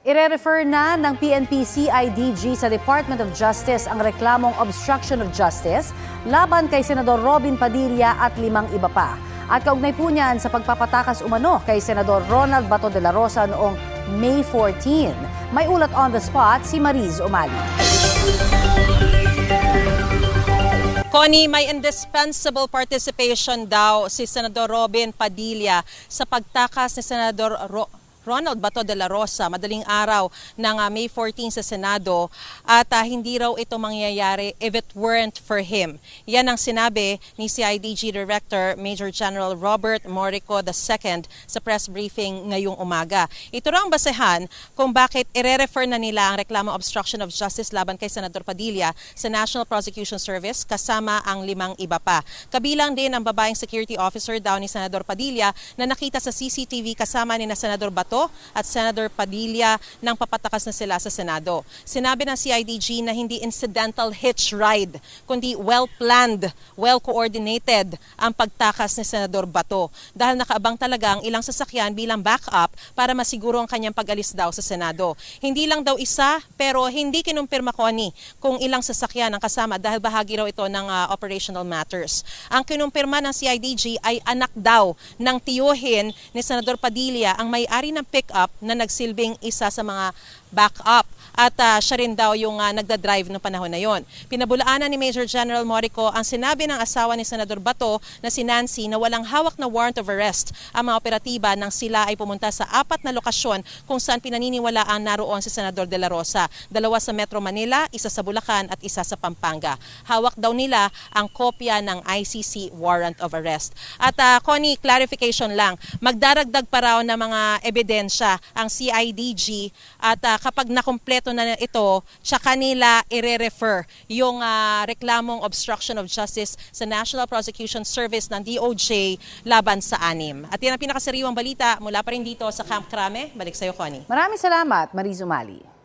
Ire-refer na ng PNP-CIDG sa Department of Justice ang reklamong obstruction of justice laban kay Senador Robin Padilla at 5 iba pa. At kaugnay po niyan sa pagpapatakas umano kay Senador Ronald Bato de la Rosa noong May 14. May ulat on the spot si Mariz Umali. Connie, may indispensable participation daw si Senador Robin Padilla sa pagtakas ni Senador Ronald Bato de la Rosa madaling araw ng May 14 sa Senado at hindi raw ito mangyayari if it weren't for him. Yan ang sinabi ni CIDG Director Major General Robert Morico II sa press briefing ngayong umaga. Ito raw ang basehan kung bakit ire-refer na nila ang reklamo obstruction of justice laban kay Senador Padilla sa National Prosecution Service kasama ang 5 iba pa. Kabilang din ang babaeng security officer daw ni Senador Padilla na nakita sa CCTV kasama ni na Senador Bato at Senator Padilla nang papatakas na sila sa Senado. Sinabi ng CIDG na hindi incidental hitch ride, kundi well-planned, well-coordinated ang pagtakas ni Senador Bato dahil nakaabang talaga ang ilang sasakyan bilang backup para masiguro ang kanyang pag-alis daw sa Senado. Hindi lang daw isa pero hindi kinumpirma Connie kung ilang sasakyan ang kasama dahil bahagi raw ito ng operational matters. Ang kinumpirma ng CIDG ay anak daw ng tiyuhin ni Senador Padilla ang may-ari ng pick-up na nagsilbing isa sa mga backup at siya rin daw yung nagdadrive noong panahon na yon. Pinabulaanan ni Major General Morico ang sinabi ng asawa ni Senador Bato na si Nancy na walang hawak na warrant of arrest ang mga operatiba nang sila ay pumunta sa 4 na lokasyon kung saan pinaniniwalaang naroon si Senador de la Rosa. 2 sa Metro Manila, 1 sa Bulacan at 1 sa Pampanga. Hawak daw nila ang kopya ng ICC warrant of arrest. At Connie, clarification lang, magdaragdag pa raw ng mga ebidensya ang CIDG at kapag nakumpleto na ito, sa kanila ire-refer yung reklamong obstruction of justice sa National Prosecution Service ng DOJ laban sa 6. At yan ang pinakasariwang balita mula pa rin dito sa Camp Crame. Balik sa iyo, Connie. Maraming salamat, Mariz Umali.